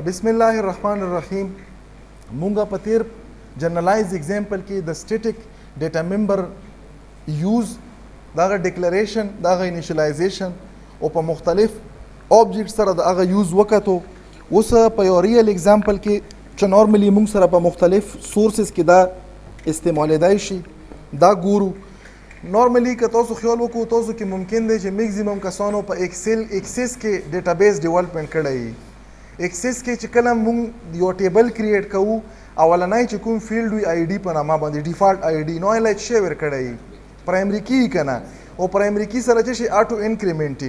بسم الله الرحمن الرحیم. مونږه په تیر جنرالایز اگزامپل کې د سټیټیک ډیټا ممبر یوز دغه ډیکلریشن دغه انیشلایزیشن او په مختلف اوبجیکټ سره دغه یوز وکړو. اوس په یو ریل اگزامپل کې چې نورمالي مونږ سره په مختلف سورسز کې دا استعمالیدای شي دا ګورو. نورمالي که تاسو خیال وکړو تاسو کې ممکن دی چې میکزیمم کسانو په ایکسس کې ډیټابیس ډیولپمنٹ کړی. ایکسس کې چې کله مونږ یو ټیبل کریټ کوو اولنی چې کوم فیلډ وي آی ډي په نامه باندې ډیفالټ آی ډي نو هغه شی ورکړی پرایمري کی کنه او پرایمري کی سره چې شي اټو انکریمنټ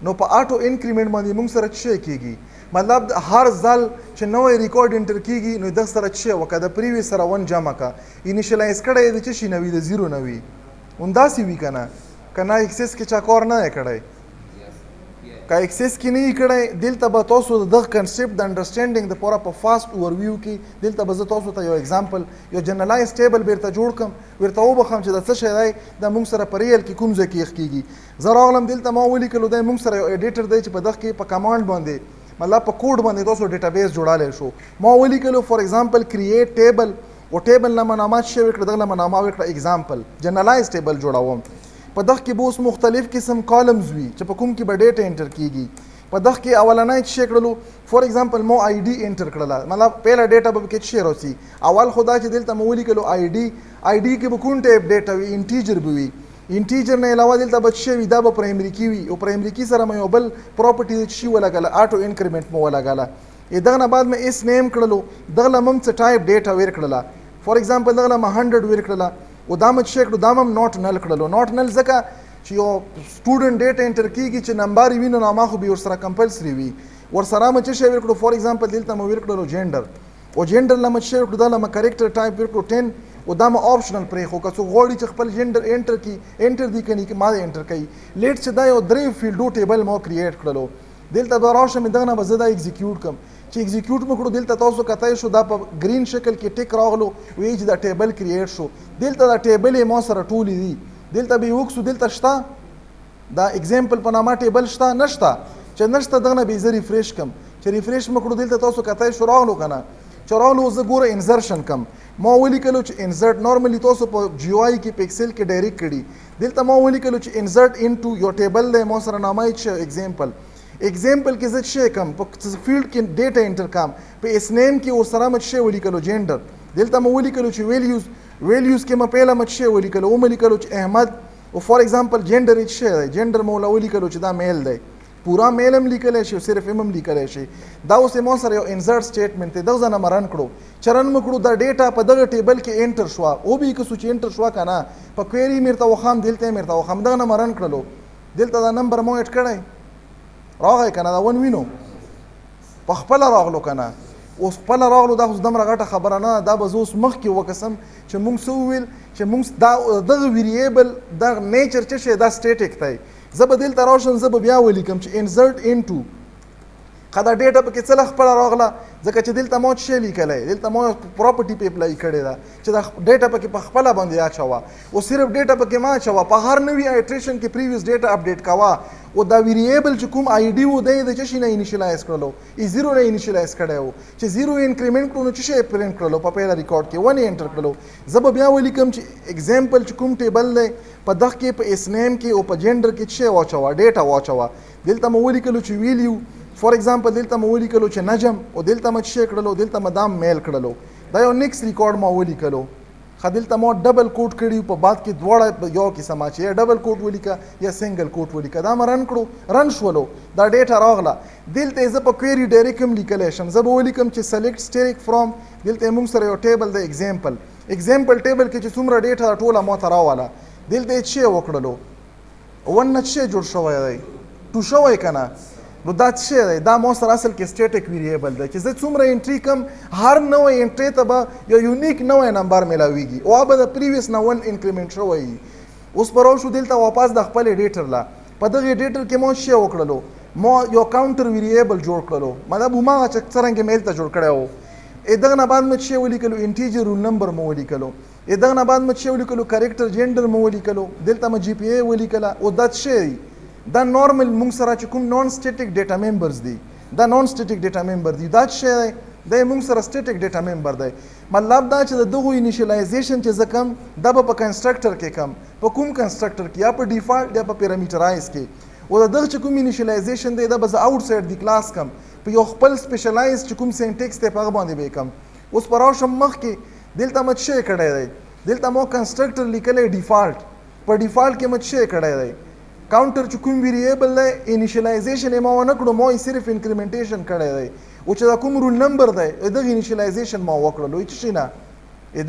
نو په اټو انکریمنٹ باندې مونږ سره څه کیږي مطلب هر ځل چې نوې ریکارډ انټر کیږي نو د سره څه وکړه د پریویس سره 1 جمع کا انیشلایز کړی د چې شي نوې د 0 نوې انداسي وی کنه کنه ایکسس کې چا کار نه کړی که ایکسس کې نه کړی دلته به تاسو د کنسپټ د انډرسټینډینګ د پوره په فاست اوورویو کې دلته به زه تاسو ته یو ایگزامپل یو جنرالایز ټیبل بیرته جوړ کړم ورته وبخم چې د څه شی دی د مونږ سره په ریل کې کوم ځای کې کیږي. زه راغلم دلته ما ولیکلو دی مونږ سره یو ایډیټر دی چې په دغه کې په کمانډ باندې مطلب په کوډ باندې تاسو ډیټابیس جوړالی شو. ما ولیکلو فار ایگزامپل کریټ ټیبل او ټیبل نه منامات شوی کړه دغه منامه وکړه ایگزامپل جنرالایز ټیبل جوړوم. په دغه کې به اوس مختلف قسم کالمز وي چې په کوم کې به ډیټا انټر کیږي. په دغه کې اولنی چې کړلو فار ایگزامپل مو آی ډي انټر کړله مطلب پهله ډیټا به کې څه راځي اول خدا چې دلته مو ولیکلو آی ډي کې به کوم ټایپ ډیټا وي انټیجر به وي انټیجر نه علاوه دلته به څه وي دا به پرایمري کی وي او پرایمري کی سره مې یو بل پراپرټي د شي ولګله اټو انکریمنٹ مو ولګله. دغه نه بعد مې اس نیم کړلو دغه لمم څه ټایپ ډیټا ور کړله فار ایگزامپل دغه لم 100 ور کړله او دا مې څه کړو دا مم نوٹ نل کړلو نوٹ نل ځکه چې یو سټوډنټ ډیټا انټر کیږي چې نمبر وي نو نامه خو به ورسره کمپلسري وي ورسره مې څه شی ورکړو فار ایگزامپل دلته مې ورکړلو جینډر او جینډر لمه څه ورکړو دا لمه کریکټر ټایپ ورکړو 10 او دا مې آپشنل پرې خو که څوک غواړي چې خپل جینډر انټر کړي انټر دی کني که ما دې انټر کړي لیټ چې دا یو درې فیلډو ټیبل مو کریټ کړلو دلته به راشم دغه نه به زه دا ایگزیکیوټ کړم چې ایگزیکیوټ مې کړو دلته تاسو کتای شو دا په گرین شکل کې ټیک راغلو وی چې دا ټیبل کریټ شو دلته دا ټیبل مو سره ټولې دي دلته به وکسو دلته شته دا ایگزامپل په نامه ټیبل شته نشته چې نشته دغه نه به زه ریفریش کم چې ریفریش مکړو دلته تاسو کتای شو راغلو کنه چې راغلو زه ګوره انزرشن کم ما ولیکلو چې انزرټ نورمالي تاسو په جی او آی کې پکسل کې ډایرکټ کړي دلته ما ولیکلو چې انزرټ انټو یو ټیبل دی ما سره نامه چې ایگزامپل کې زه څه کم په فیلډ کې ډیټا انټر کم په اس نیم کې ورسره مې څه ولیکلو جینډر دلته ما ولیکلو چې ویلیوز کې ما پهله مې څه ولیکلو او مې لیکلو چې احمد او فار ایگزامپل جینډر څه دی جینډر مولا ولیکلو چې دا میل دی پورا میل هم لیکلی شي صرف هم لیکلی شي دا اوس مو سره یو انزرټ سټیټمنټ دی دغه ځنه مرن کړو چرن مکړو دا ډیټا په دغه ټیبل کې انټر شو او به که سوچ انټر شو کنه په کویری مرته وخام دلته مرته وخام دغه نه مرن کړلو دلته دا نمبر مو اټ کړی راغی کنه دا ون وینو په خپل راغلو کنه اوس خپل راغلو دا اوس دمره غټه خبره نه دا به اوس مخ کې وکسم چې مونږ سو ویل چې مونږ دا دغه ویریبل د نیچر څه شي دا سټیټیک دی زه به دلته راشم زه به بیا ولیکم چې انزرټ انټو قدا ډیټا پکې څه خپل راغله ځکه چې دلته مو څه لیکلی دلته مو پراپرټي په اپلای کړی دا چې دا ډیټا پکې په خپل باندې اچوا او صرف ډیټا پکې ما اچوا په هر نوی ایټریشن کې پریویس ډیټا اپډیټ کوا او دا ویریبل چې کوم آی ډي و دی د چې شي نه انیشلایز کړلو ای 0 نه انیشلایز کړو چې 0 انکریمنٹ کړو نو چې شي پرینټ کړلو په پیله ریکارډ کې 1 انټر کړلو زه به بیا ولیکم چې ایگزامپل چې کوم ټیبل دی په دغه کې په اس نیم کې او په جینډر کې څه واچوا ډیټا واچوا دلته مو ولیکلو چې ویلیو فار ایگزامپل دلته مو ولیکلو چې نجم او دلته مې څه کړلو دلته مې دام میل کړلو دا یو نیکسټ ریکارډ ما ولیکلو خدلته مو ډبل کوټ کړی په بعد کې دواړه یو کې سما چې ډبل کوټ ولیکا یا سنگل کوټ ولیکا دا مرن کړو رن شولو دا ډیټا راغله دلته زه په کویری ډایرکټ لیکلی شم زه به ولیکم چې سلیکټ سټیک فرام دلته موږ سره یو ټیبل د ایگزامپل ټیبل کې چې څومره ډیټا ټوله مو ته راواله دلته څه وکړلو ون نه څه جوړ شوی دی ټو شوی کنه نو دا څه دی دا مو سره اصل کې سټیټیک ویریبل دی چې زه څومره انټری کم هر نوې انټری ته به یو یونیک نوې نمبر ملاویږي او هغه د پریویس نه 1 انکریمنٹ شوی اوس پر شو دلته واپس د خپل ایډیټر لا په دغه ایډیټر کې مو څه وکړلو مو یو کاونټر ویریبل جوړ کړلو مطلب ما چې څنګه میل ته جوړ کړو دغه نه بعد مې څه ولیکلو انټیجر نمبر مو ولیکلو دغه نه بعد مې څه ولیکلو کریکټر جینډر مو ولیکلو دلته مې جی پی ای ولیکله او دا څه دا نورمال مونږ سره چې کوم نون سټیټیک ډیټا ممبرز دي دا نان سټیټیک ډیټا ممبر دی. دا څه دی موږ سره سټیټیک ډیټا ممبر دی. مطلب دا چې دغه انیشلایزیشن چې زه کم دا په کنسټرکټر کې کم په کوم کنسټرکټر کې یا په ډیفالت یا په پیرامیټرایز کې او دغه چې کوم انیشلایزیشن دی دا به زه آوټ سایډ دی کلاس کم په یو خپل سپیشلایز چې کوم سینټیکس دی په هغه باندې به کم. اوس پر راشم مخکې دلته مت شی کړی دی دلته مو کنسټرکټر لیکلی ډیفالت په ډیفالت کې مت شی کړی دی کاونټر چې کوم ویریبل دی انیشلایزیشن یې ما ونه کړو ما یې صرف انکریمنټیشن کړی دی او چې دا کوم رول نمبر دی دغه انیشلایزیشن ما وکړلو هیڅ شي نه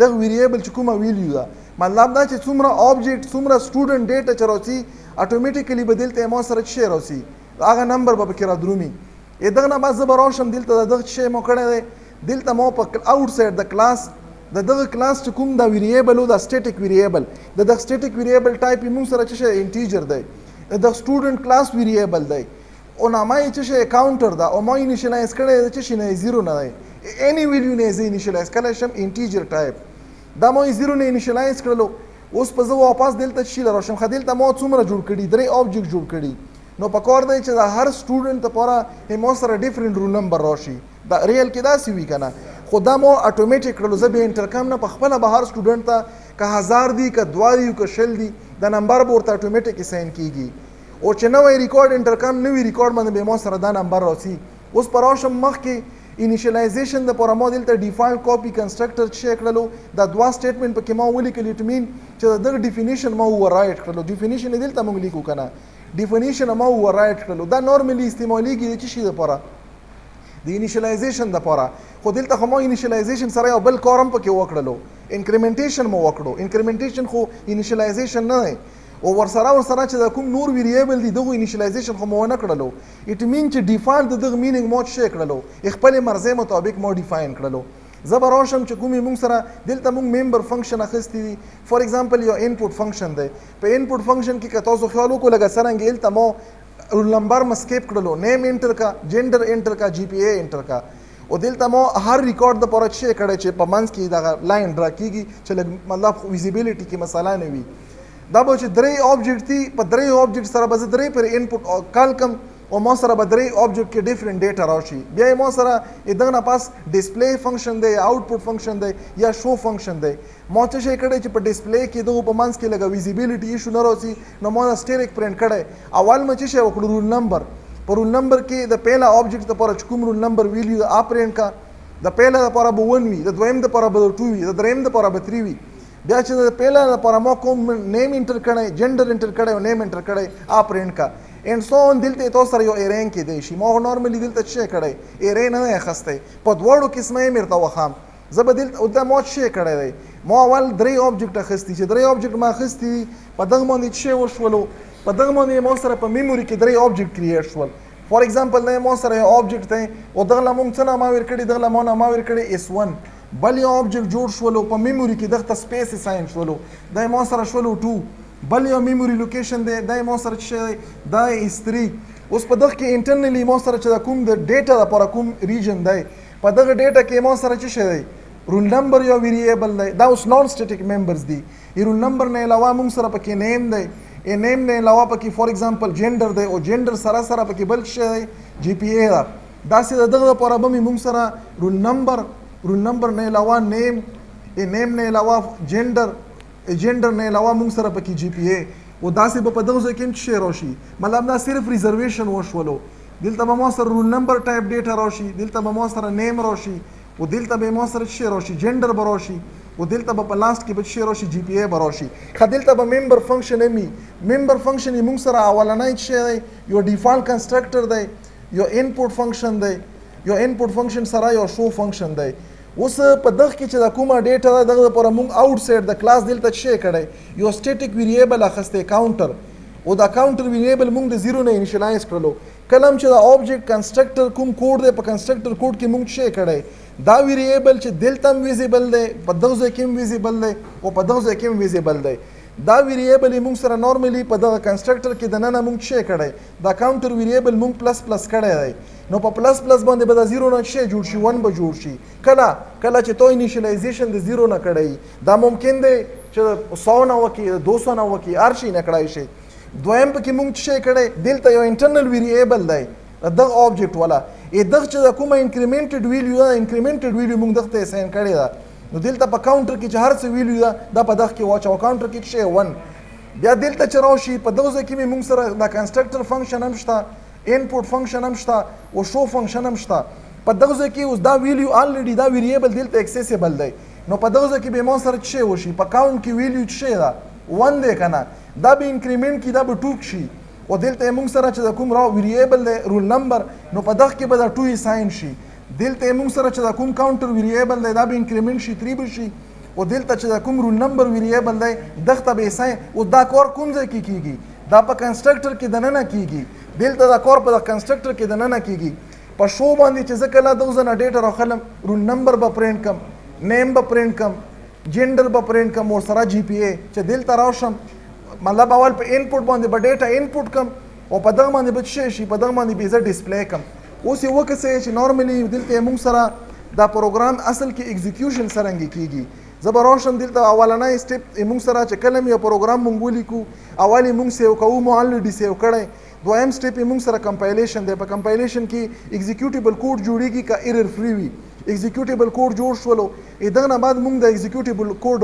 دغه ویریبل چې کومه ویلیو ده مطلب دا چې څومره آبجیکټ څومره سټوډنټ ډیټا چې راځي اټومیټیکلی به دلته ما سره شی راځي هغه نمبر به پکې رادرومي دغه نه بعد زه به راشم دلته دغه شی مو کړی دی دلته مو په آوټ سایډ د کلاس دغه کلاس چې کوم دا ویریبل او دا سټیټیک ویریبل دغه سټیټیک ویریبل ټایپ یې موږ سره چې انټیجر دی د سټوډنټ کلاس ویریبل دی او نامه یې چې کاونټر ده او ما انیشلایز کړی دی چې نه زیرو نه دی any value نه زه انیشلایز کړی شم انټیجر ټایپ دا ما زیرو نه انیشلایز کړلو اوس په زه واپس دلته شي لراشم خو دلته ما څومره جوړ کړي درې آبجیکټ جوړ کړي نو په کار دی چې د هر سټوډنټ لپاره ما سره ډیفرنٹ رول نمبر راشي دا ریل کې داسې وي که نه خو دا مو اټومیټیک کړلو زه بیا انټرکم نه په خپله به هر سټوډنټ ته که 1000 دي که 2 دي که 1000 دي دا نمبر به ورته اټومیټیک ساین کیږي او چې نوی ریکارډ انټرکم نوی ریکارډ باندې به ما سره دا نمبر راسي اوس په راشم مخکې انیشلایزیشن دپاره ما دلته ډیفالټ کاپي کنسټرکټر چې کړلو دا دوه سټیټمنټ پکې ما ولیکل اټ مین چې د دغه ډیفینیشن ما اوور رایټ کړلو ډیفینیشن یې دلته موږ لیکو که نه ډیفینیشن ما اوور رایټ کړلو دا نارملی استعمالیږي د څه شي دپاره د انیشلایزیشن دپاره خو دلته خو ما انیشلایزیشن سره یو بل کار هم پکې وکړلو انکریمنټیشن مو وکړو انکریمنټیشن خو انیشلایزیشن نه دی او ورسره چې د کوم نور ویریبل دي دغه انیشلایزیشن خو مو ونه کړلو اټ مین چې ډیفالټ د دغه مینینګ مو څه کړلو خپل مرزه مطابق مو ډیفاین کړلو زه به راشم چې کومې موږ سره دلته موږ ممبر فنکشن اخیستی دي فار ایگزامپل یو انپوټ فنکشن دی په انپوټ فنکشن کې که تاسو خیال وکړو لکه څرنګه هلته مو رول نمبر مسکیپ کړلو نیم انټر کا جنډر انټر کا جی پی اے انټر کا او دلته مو هر ریکارډ دپاره څه کړی چې په منځ کې دغه لاین ډرا کېږي چې مطلب ویزیبیلیټي کې مسله نه وي دا به چې درې آبجیکټ دي په درې آبجیکټ سره به زه درې پر انپوټ کال کم او ما سره به درې آبجیکټ کې ډیفرنٹ ډیټا راشي بیا یې ما سره دغه نه پاس ډسپلی فنکشن دی آوټپوټ فنکشن دی یا شو فنکشن دی ما څه شی کړی چې په ډسپلی کې دغه په منځ کې لږه ویزیبیلیټي ایشو نه راسي نو ما سټیریک پرنټ کړی اول ما څه شی وکړو رول نمبر په رول نمبر کې د پیله آبجیکټ لپاره چې کوم رول نمبر ویلیو آ پرنټ کا د پیله لپاره به 1 وي د دویم لپاره به 2 وي د دریم لپاره به 3 وي بیا چې د پیله لپاره ما کوم نیم انټر کړی جنډر انټر کړی او نیم انټر کړی آ پرنټ کا اینڈ سو اون دلته تاسو سره یو ایرین کې دی شي ما نورمالي دلته څه کړی ایرین نه اخسته په دوړو قسمه یې مرته وخام زه به دلته دا ما څه کړی دی ما اول درې آبجیکټ اخستی چې درې آبجیکټ ما اخستی په دغه باندې څه وشولو په دغه باندې ما سره په میموري کې درې آبجیکټ کریټ شول فار ایگزامپل دا ما سره یو آبجیکټ دی او دغه لمون څه نامه ور کړی دغه لمون نامه ور کړی S1 بل یو آبجیکټ جوړ شولو په میموري کې دغه سپیس اساین شولو دا ما سره شولو 2 بل یو میموري لوکیشن دی دا ما سره چې دا S3 اوس په دغه کې انټرنلی ما سره چې کوم د ډیټا لپاره کوم ریجن دی په دغه ډیټا کې ما سره چې دی رول نمبر یو ویریبل دی دا اوس نان سټیټیک ممبرز دي رول نمبر نه علاوه موږ سره پکې نیم دی نیم نه علاوه پکې فار ایگزامپل جنډر دی او جنډر سره سره پکې بل څه دی جی پی اے دا داسې دغه لپاره به موږ سره رول نمبر نه علاوه نیم نه علاوه جنډر نه علاوه موږ سره پکې جی پی اے او داسې به په دغه ځای کې هم څه راشي مطلب دا صرف ریزرویشن وشولو دلته به ما سره رول نمبر ټایپ ډیټا راشي دلته به ما سره نیم راشي او دلته به ما سره څه راشي جنډر به راشي او دلته به په لاست کې به څه راشي جی پی اے به راشي خو دلته به ممبر فنکشن امي ممبر فنکشن یې موږ سره اولنی څه دی یو ډیفالټ کنسټرکټر دی یو انپوټ فنکشن دی یو انپوټ فنکشن سره یو شو فنکشن دی اوس په دغه کې چې د کومه ډیټا ده دغه لپاره موږ آوټ سایډ د کلاس دلته څه کړی یو سټیټیک ویریبل اخسته کاونټر او دا کاونټر ویریبل موږ د زیرو نه انیشلایز کړلو کله چې د آبجیکټ کنسټرکټر کوم کوډ دی په کنسټرکټر کوډ کې موږ څه کړی دا ویریبل چې دلته هم ویزیبل دی په دغه ځای کې هم ویزیبل دی او په دغه ځای کې هم ویزیبل دی دا ویریبل موږ سره نارملی په دغه کنسټرکټر کې د ننه موږ څه کړی دا کاونټر ویریبل موږ پلس پلس کړی دی نو په پلس پلس باندې به د زیرو نه څه جوړ شي 1 به جوړ شي کله چې تو انیشلایزیشن د زیرو نه کړی دا ممکن دی چې 100 نه وکړي 200 نه وکړي هر شي نه کړای شي دویم پکې موږ څه کړی دلته یو انټرنل ویریبل دی دغه آبجیکټ والا دغه چې د کومه انکریمنټډ ویلیو ده انکریمنټډ ویلیو موږ دغه ته اساین کړې ده نو دلته په کاونټر کې چې هر څه ویلیو ده دا په دغه کې واچو کاونټر کې شی 1 بیا دلته چې راشي په دغه ځای کې موږ سره د کنسټرکټر فنکشن هم شته انپوټ فنکشن هم شته او شو فنکشن هم شته په دغه ځای کې اوس دا ویلیو الریډي دا ویریبل دلته اکسیسیبل دی نو په دغه ځای کې به مو سره څه وشي په کاونټ کې ویلیو څه ده 1 دی کنه دا به انکریمنٹ کې دا به 2 شي او دلته موږ سره چې کوم را ویریبل دی رول نمبر نو په دغه کې به دا 2 ساين شي دلته موږ سره چې کوم کاونټر ویریبل دی دا به انکریمنٹ شي 3 به شي او دلته چې کوم رول نمبر ویریبل دی دغه ته به ساين او دا کور کوم ځای کې کیږي دا په کنسټرکټر کې دننه کیږي دلته دا کور په کنسټرکټر کې دننه کیږي په شو باندې چې ځکه لا دغه نه ډیټا راخلم رول نمبر به پرینټ کم نیم به پرینټ کم جنډر به پرینټ کم او سره جی پی ای چې دلته راشم مطلب اول په انپوټ باندې به ډیټا انپوټ کم او په دغه باندې به شي په دغه باندې به زه ډسپلی کم اوس یو وکړه چې نورمالي دلته موږ سره دا پروګرام اصل کې ایگزیکیوشن سرنګ کیږي زبر روشن دلته اولنۍ سټپ موږ سره چې کلم یو پروګرام مونږ ولیکو اولی مونږ سیو کوو مو الریډي سیو کړی دویم سټپ مونږ سره کمپایلیشن دی په کمپایلیشن کې ایگزیکیوټیبل کوډ جوړیږي کا ایرر فری وي ایگزیکیوټیبل کوډ جوړ شولو دغه نه بعد مونږ د ایگزیکیوټیبل کوډ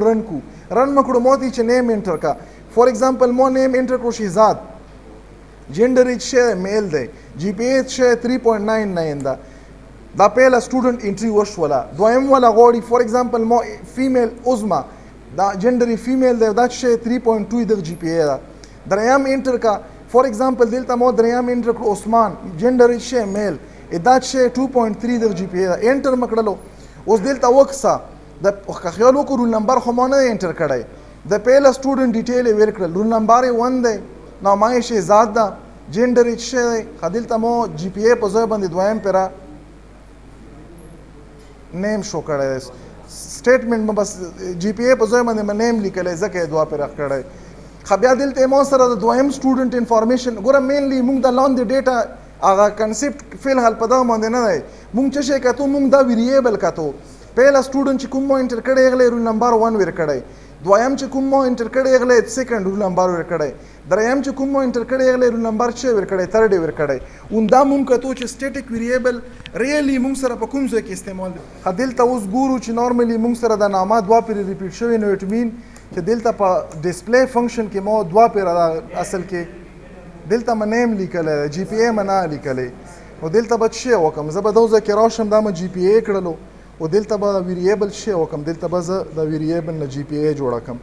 رن مکړو موتی چې نیم انټر کا فور ایگزامپل مو نیم انټر کړو شهزاد جنډر یې شه میل دی جی پی ای شه 3.99 ده دا پهلا سټوډنټ انټری وشوله دویم ولا غوړي فور ایگزامپل مو فیمیل عظما دا جنډر فیمیل دی دا شه 3.2 د جی پی ای ده دریم انټر کا فور ایگزامپل دلته مو دریم انټر کړو عثمان جنډر یې شه میل دا شه 2.3 د جی پی ای ده انټر مکړلو اوس دلته وکسا د خیال وکړو رول نمبر خو مونږ نه انټر کړی د پهلا سټوډنټ ډیټیل ورکړل رول نمبر 1 دی نو ما یې شهزاد ده جنډر یې شه خدلته مو جی پی ای په ځای باندې دویم پیرا نیم شو کړی سټیټمنټ ما بس جی پی ای په ځای باندې نیم لیکلی ځکه یې دوه پیرا کړی خو بیا دلته مو سره د دویم سټوډنټ انفارمیشن ګوره مینلی موږ د لاندې ډیټا هغه کنسپټ فی الحال په دغه باندې نه دی موږ څه شی کتو موږ دا ویریبل کتو پهلا سټوډنټ چې کوم مو انټر کړی هغه رول نمبر 1 ور کړی دویم چې کوم مو انټر کړی هغه سیکنډ رول نمبر ور کړی دریم چې کوم مو انټر کړی هغه رول نمبر 6 ور کړی تھرډ ور کړی اون دا موږ کتو چې سټیټیک ویریبل ریلی موږ سره په کوم ځای کې استعمال دي دلته اوس ګورو چې نورمالي موږ سره د نامه دوا پیر ریپیټ شوی نو اټ مین چې دلته په ډسپلی فنکشن کې مو دوا پیر اصل کې دلته ما نیم لیکل جی پی ای منا لیکل او دلته به شی وکم زه به دوزه کې راشم دا ما جی پی ای کړلو او دلته به ویریبل شی وکم دلته به زه د ویریبل نه جی پی ای جوړ کم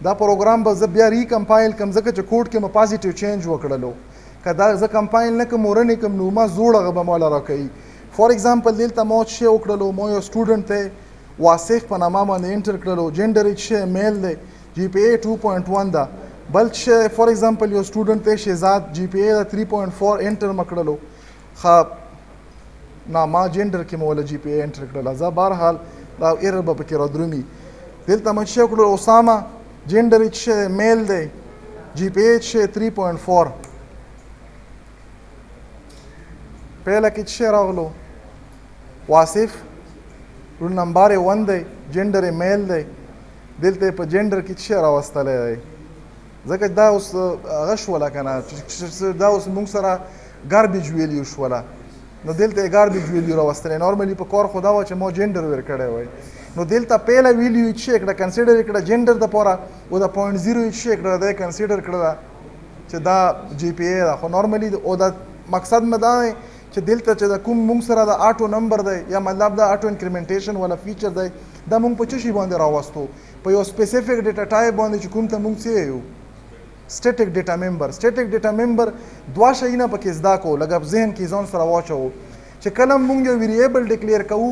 دا پروګرام به زه بیا ریکمپایل کم ځکه چې کوډ کې ما پازیټیو چینج وکړلو کدا زه کمپایل نه کوم ورنه کوم نو ما زوړه به مولا راکې فور ایگزامپل دلته مو شی وکړلو مو یو سټوډنټ ته واسف په نامه باندې انټر کړلو جنډر یې شی میل دی جی پی ای 2.1 ده بل شی فور ایگزامپل یو سټوډنټ ته شهزاد جی پی ای 3.4 انټر مکړلو خا نامه جنډر کې مو ول جی پی ای انټر کړل زه بهرحال دا ایرر به پکې را درومي دلته مو شی وکړو اسامه جنډر یې شی میل دی جی پی ای شی 3.4 پهلا کې شی راغلو واسف رول نمبر 1 دی جنډر یې میل دی دلته په جنډر کې شی راوستلی دی ځکه دا اوس هغه شوله که نه دا اوس موږ سره ګاربیج ویلیو شوله نو دلته یې ګاربیج ویلیو راوستلی نارملي په کار خو دا وه چې ما جنډر ور کړی وی نو دلته پهله ویلیو یې څه کړه کنسیډر یې کړه جنډر دپاره او د 0.0 یې څه کړه دا یې کنسیډر کړه چې دا جی پی ای ده خو نارملي او دا مقصد مې دا دی چې دلته چې د کوم موږ سره د آټو نمبر دی یا مطلب د آټو انکریمنټیشن والا فیچر دی دا موږ په څه شي باندې راوستو په یو سپیسیفیک ډیټا ټایپ باندې چې کوم ته موږ څه یو static data member دوا شیونه پکې زده کو لکه ذهن کې ځان سره واچو چې کله موږ یو ویریبل ډیکلیئر کوو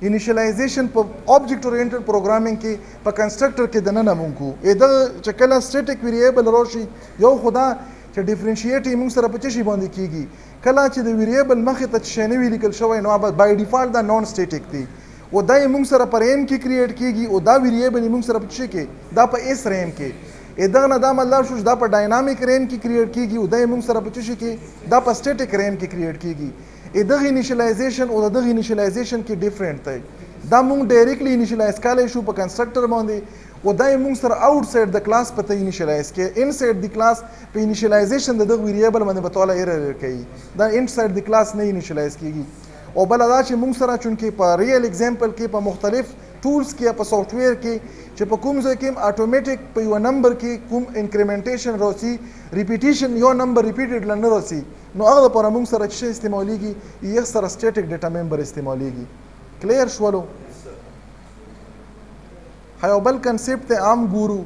انیشلایزیشن په آبجیکټ اورینټډ پروګرامینګ کې په کنسټرکټر کې دننه موږ کو دا چې کله static ویریبل راشي یو خدا چې ډیفرنشیټ موږ سره په څه شي باندې کیږي کله چې د ویریبل مخې ته شی نه لیکل شوی نو بای ډیفالت دا نون سټیټیک دی او دا موږ سره پر ایم کې کریټ کیږي او دا ویریبل موږ سره په څه کې دا په اس ریم کې دغه نه دا مطلب شو دا په ډاینامیک ریم کې کریټ کیږي او دا موږ سره په څه کې دا په سټیټیک ریم کې کریټ کیږي دغه انیشلایزیشن او دغه انیشلایزیشن کې ډیفرنٹ دی دا مونږ ډایرکټلی انیشلایز کولای شو په کنسټرکټر باندې او دا یې مونږ سره آوټ سایډ د کلاس په ته انیشلایز کې ان سایډ د کلاس په انیشلایزیشن د دغه ویریبل باندې به توله ایرر کوي دا ان سایډ د کلاس نه انیشلایز کیږي او بل دا چې مونږ سره چونکې په ریل اگزامپل کې په مختلف ټولز کې په سافټویر کې چې په کوم ځای کې اتوماتیک په یو نمبر کې کوم انکریمنټیشن راځي ریپیټیشن یو نمبر ریپیټډ لنه راځي نو هغه لپاره مونږ سره چې استعمالیږي یو سره سټیټیک ډیټا ممبر استعمالیږي کلیر شولو. یو بل کنسپټ ته عام ګورو